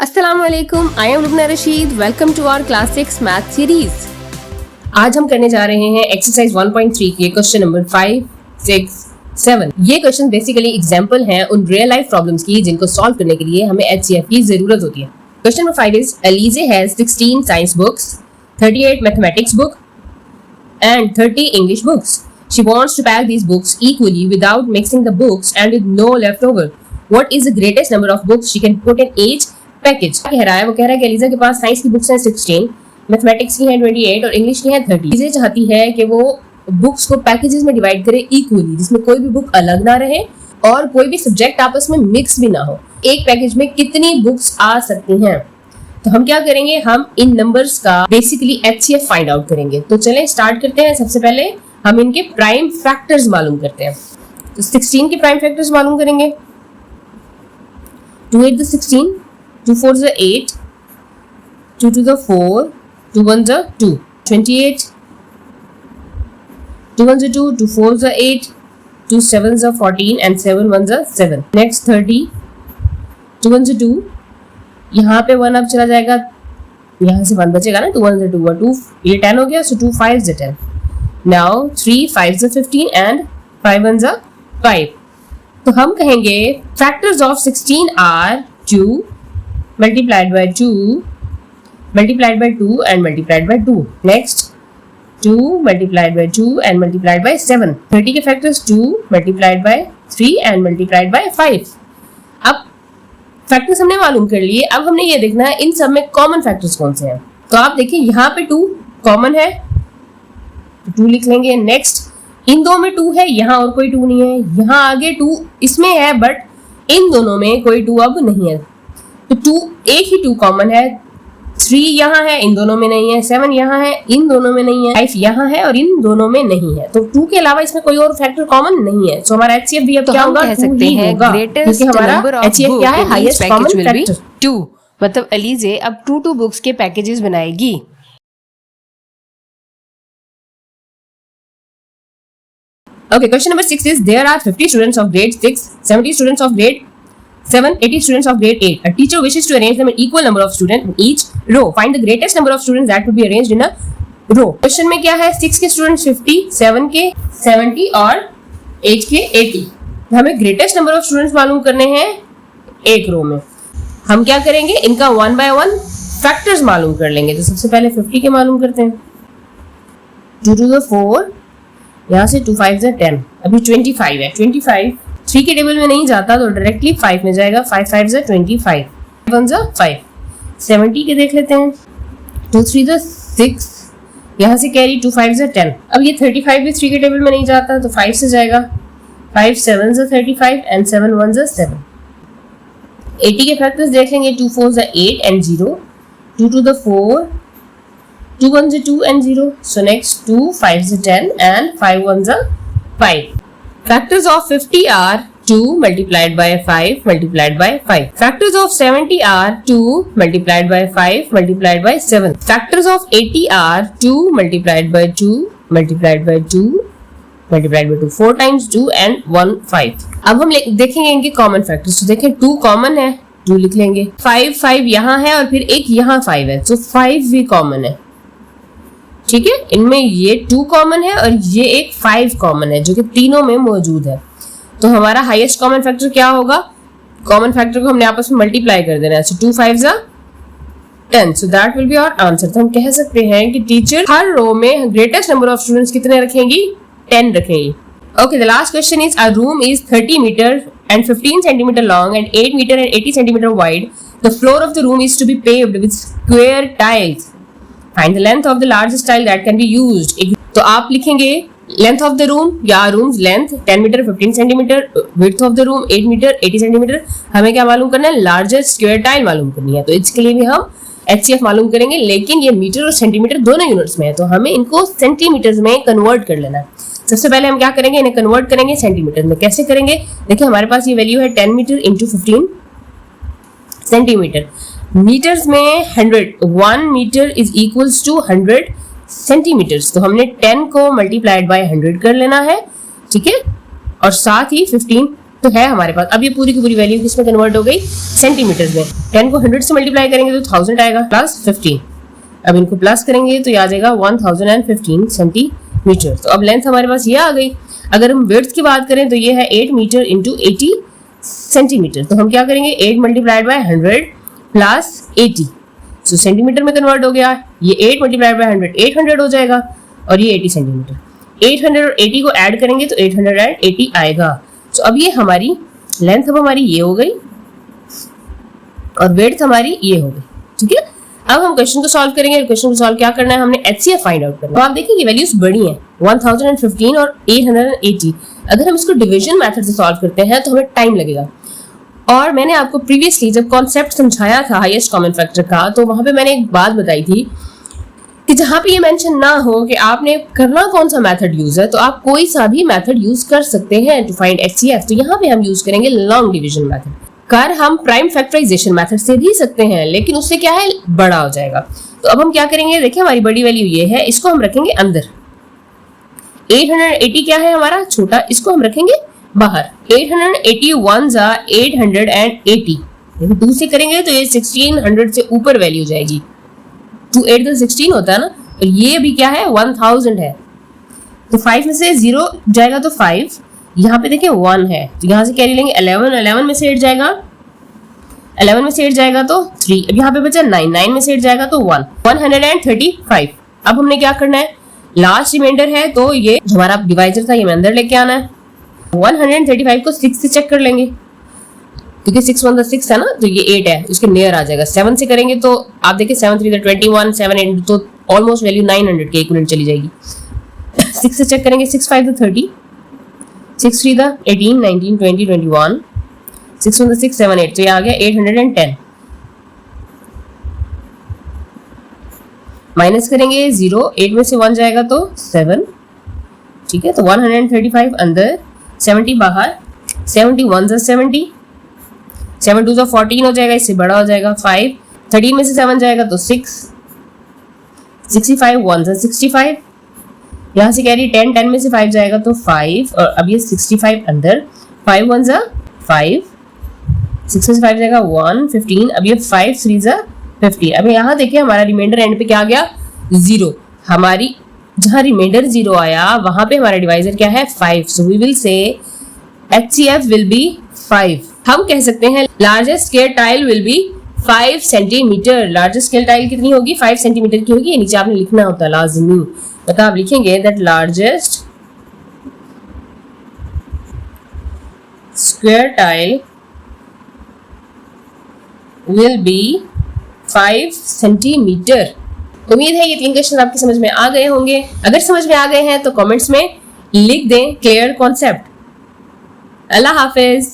अस्सलामुअलैकुम, I am Lubna Rashid. Welcome to our class 6 math series. आज हम करने जा रहे हैं एक्सरसाइज 1.3 के क्वेश्चन नंबर 5, 6, 7। ये क्वेश्चन बेसिकली एग्जांपल हैं उन रियल लाइफ प्रॉब्लम्स की जिनको सॉल्व करने के लिए हमें HCF की जरूरत होती है। Question number 5 is Alize has 16 science books, 38 mathematics book and 30 English books. She wants to pack these books equally without mixing the books and with no leftover. What is the greatest number of books she can put in each package? कह रहा है, वो कह रहा है कि Elijah के पास science की बुक्स हैं 16, मैथमेटिक्स की हैं 28 और इंग्लिश की हैं 30। एलिजा चाहती है कि वो बुक्स को पैकेजेस में डिवाइड करे इक्वली, जिसमें कोई भी बुक अलग ना रहे और कोई भी सब्जेक्ट आपस में मिक्स भी ना हो। एक पैकेज में कितनी बुक्स आ सकती हैं? तो हम क्या करेंगे, हम इन नंबर्स का बेसिकली HCF फाइंड आउट करेंगे। तो चलें स्टार्ट करते हैं। सबसे पहले हम इनके प्राइम फैक्टर्स मालूम करते हैं। तो 16 के प्राइम फैक्टर्स मालूम करेंगे। 2 8 16, 2 4 8, 2 2 4, 2 1 2, 28, 2 1 2, 2 4 8, 2 7 14 and 7 1 7। नेक्स्ट 30, 2 1 2, यहाँ पे 1 अब चला जाएगा, यहाँ से 1 बचेगा ना, 2 1 2 2, ये 10 हो गया, सो 2 5 10। Now 3 5 15 and 5 1 5। तो हम कहेंगे factors of 16 are 2 multiplied by 2 multiplied by 2 and multiplied by 2. Next 2 multiplied by 2 and multiplied by 7. 30 के factors 2 multiplied by 3 and multiplied by 5. अब factors हमने मालूम कर लिए। अब हमने ये देखना है इन सब में common factors कौन से हैं। तो आप देखिए यहाँ पे 2 common है, तो 2 लिख लेंगे। Next इन दो में 2 है, यहाँ और कोई 2 नहीं है। यहाँ आगे 2 इसमें है बट इन दोनों में कोई 2 अब नहीं है, तो 2 एक ही 2 कॉमन है। 3 यहाँ है, इन दोनों में नहीं है। 7 यहाँ है, इन दोनों में नहीं है। 5 यहाँ है और इन दोनों में नहीं है। तो 2 के अलावा इसमें कोई और फैक्टर कॉमन नहीं है। सो हमारा HCF भी अब क्या होगा, कह सकते हैं ग्रेटेस्ट नंबर ऑफ HCF क्या है, हाईएस्ट कॉमन फैक्टर 2। मतलब अलीजे अब 2 बुक्स के पैकेजेस बनाएगी। Okay, question number 6 is there are 50 students of grade 6, 70 students of grade 7, 80 students of grade 8. A teacher wishes to arrange them in equal number of students in each row. Find the greatest number of students that would be arranged in a row. Question में क्या है, 6 के students 50, 7 के 70 और 8 के 80। हमें greatest number of students मालूम करने हैं एक रो में। हम क्या करेंगे, इनका 1 by 1 फैक्टर्स मालूम कर लेंगे। तो सबसे पहले 50 के मालूम करते हैं। 2 2 4, यहाँ से 2 5 10, अभी 25 है। 25 3 के टेबल में नहीं जाता तो डायरेक्टली 5 में जाएगा। 5 5 25, 1 5। 70 के देख लेते हैं। 2 3 6, यहाँ से कैरी 2 5 10। अब ये 35 भी 3 के टेबल में नहीं जाता तो 5 से जाएगा। 5 7 35 एंड 7 1 7। 80 के फैक्टर्स देख लेंगे। 2 4 8 and 0, 2 2 4, 2 1 2 and 0. So next 2 5 10 and 5 1 5. Factors of 50 are 2 multiplied by 5 multiplied by 5. Factors of 70 are 2 multiplied by 5 multiplied by 7. Factors of 80 are 2 multiplied by 2 multiplied by 2 multiplied by 2, 4 times 2 and 1 5. अब हम देखेंगे इनके common factors. तो देखें 2 common है, 2 लिख लेंगे। 5 5 यहाँ है और फिर एक यहाँ 5 है, तो 5 भी कॉमन है। ठीक है, इनमें ये 2 कॉमन है और ये एक 5 कॉमन है जो कि तीनों में मौजूद है। तो हमारा हाईएस्ट कॉमन फैक्टर क्या होगा, कॉमन फैक्टर को हमने आपस में मल्टीप्लाई कर देना है। So 2 5 10, so that will be our answer. तो हम कह सकते हैं कि टीचर हर रो में ग्रेटेस्ट नंबर ऑफ स्टूडेंट्स कितने रखेंगी, 10 रखेंगी। Okay, the last question is a room is 30 metre and 15 centimeter long and 8 meter and 80 centimeter wide. The floor of the room is to be paved with square tiles. Find the length of the largest tile that can be used. तो आप लिखेंगे length of the room या room's length 10 metre 15 centimetre, width of the room 8 metre 80 centimetre. हमें क्या मालूम करना है, largest square tile मालूम करनी है। तो इसके लिए भी हम HCF मालूम करेंगे, लेकिन ये मीटर और सेंटीमीटर दोनों यूनिट्स में है, तो हमें इनको सेंटीमीटर्स में कन्वर्ट कर लेना है। सबसे पहले हम क्या करेंगे, इन्हें कन्वर्ट करेंगे सेंटीमीटर में। कैसे करेंगे, देखिए हमारे पास ये वैल्यू है 10 मीटर इंटू 15 सेंटीमीटर। मीटर्स में 100, 1 metre is equals to 100 centimetres. तो हमने 10 को मल्टीप्लाइड बाय 100 कर लेना है, ठीक है, और साथ ही 15। तो है हमारे पास। अब ये पूरी की पूरी वैल्यू किसमें कन्वर्ट हो गई, सेंटीमीटर्स में। 10 को 100 से मल्टीप्लाई करेंगे तो 1000 आएगा प्लस 15। अब इनको प्लस करेंगे तो ये आ जाएगा 1015 सेंटीमीटर। तो अब लेंथ हमारे पास ये आ गई। अगर हम विड्थ की बात करें तो ये है 8 मीटर इंटू 80 सेंटीमीटर। तो हम क्या करेंगे, 8 मल्टीप्लाइड बाय 100 प्लस 80, तो सेंटीमीटर में कन्वर्ट हो गया। ये 8 मल्टीप्लाइड बाय 100 800 हो जाएगा, और ये 80 सेंटीमीटर। 800 और 80 को ऐड करेंगे तो 880 आएगा। तो अब ये हमारी लेंथ अब हमारी ये हो गई और विड्थ हमारी ये हो गई। ठीक है, अब हम क्वेश्चन को सॉल्व करेंगे। क्वेश्चन को सॉल्व क्या करना है, हमने HCF फाइंड आउट करना है। तो आप देखिए ये वैल्यूज बड़ी हैं, 1015 और 880। अगर हम इसको डिवीजन मेथड से सॉल्व करते हैं तो हमें टाइम लगेगा। और मैंने आपको प्रीवियसली जब कॉन्सेप्ट समझाया था हाईएस्ट कॉमन फैक्टर का, तो वहां पे मैंने एक बात बताई थी कि जहां पे ये मेंशन ना हो कि आपने करना कौन सा मेथड यूज है, तो आप कोई सा भी मेथड यूज कर सकते हैं टू फाइंड HCF। तो यहाँ पे हम यूज करेंगे लॉन्ग डिवीजन मेथड। कर हम प्राइम फैक्टराइजेशन मेथड से भी सकते हैं, लेकिन उससे क्या है, बड़ा हो जाएगा। तो अब हम क्या करेंगे, देखिए हमारी बड़ी वैल्यू ये है, इसको हम रखेंगे अंदर। 880 क्या है हमारा छोटा, इसको हम रखेंगे बाहर। 881 जा 880, 2 से करेंगे तो ये 1600 से ऊपर वैल्यू जाएगी। 2 8 का 16 होता है ना, और ये भी क्या है 1000 है। तो 5 में से 0 जाएगा तो 5, यहाँ पे देखिए 1 है, तो यहाँ से कैरी लेंगे 11 में से 8 जाएगा, 11 में से 8 जाएगा तो 3। अब यहाँ पे बचा 9 में से 8 जाएगा तो 135। अब हमने क्या करना है, लास्ट रिमाइंडर है तो ये जो हमारा डिवाइजर था ये मैं अंदर लेके आना है। 135 को 6 से चेक कर लेंगे, क्योंकि 6 1 6 है ना, तो ये 8 है, उसके नियर आ जाएगा। 7 से करेंगे तो आप देखिए 7 3 21, 7 8 तो ऑलमोस्ट वैल्यू 900 के इक्विवेलेंट चली जाएगी। 6 से चेक करेंगे, 6 5 30, 6 3 18 19 20 21, 6 1 6 7 8, तो ये आ गया 810। माइनस करेंगे 0, 8 में से 1 जाएगा तो 7। ठीक है, तो 135 अंदर, 70 बाहर, 71 से 70, 7 2 14 हो जाएगा, इससे बड़ा हो जाएगा 5। 13 में से 7 जाएगा तो 6, 65 1 से 65, यहाँ से कैरी 10 में से 5 जाएगा तो 5, और अब ये 65 अंदर, 5 1 जा 5, 6 में से 5 जाएगा 1 15, अब ये 5 3 जा 50। अब यहाँ देखिए हमारा रिमाइंडर एंड पे क्या आ गया, 0। हमारी जहाँ रिमाइंडर 0 आया वहां पे हमारा डिवाइजर क्या है, 5। So we will say HCF will be 5। हम कह सकते हैं largest square tile will be 5 centimetre. Largest square tile कितनी होगी, 5 सेंटीमीटर की होगी। नीचे आपने लिखना होता है लाजमी, मतलब आप लिखेंगे that largest square tile will be 5 centimetre. उम्मीद है ये 3 क्वेश्चन आपकी समझ में आ गए होंगे। अगर समझ में आ गए हैं तो कमेंट्स में लिख दें क्लियर कॉन्सेप्ट। अल्लाह हाफिज।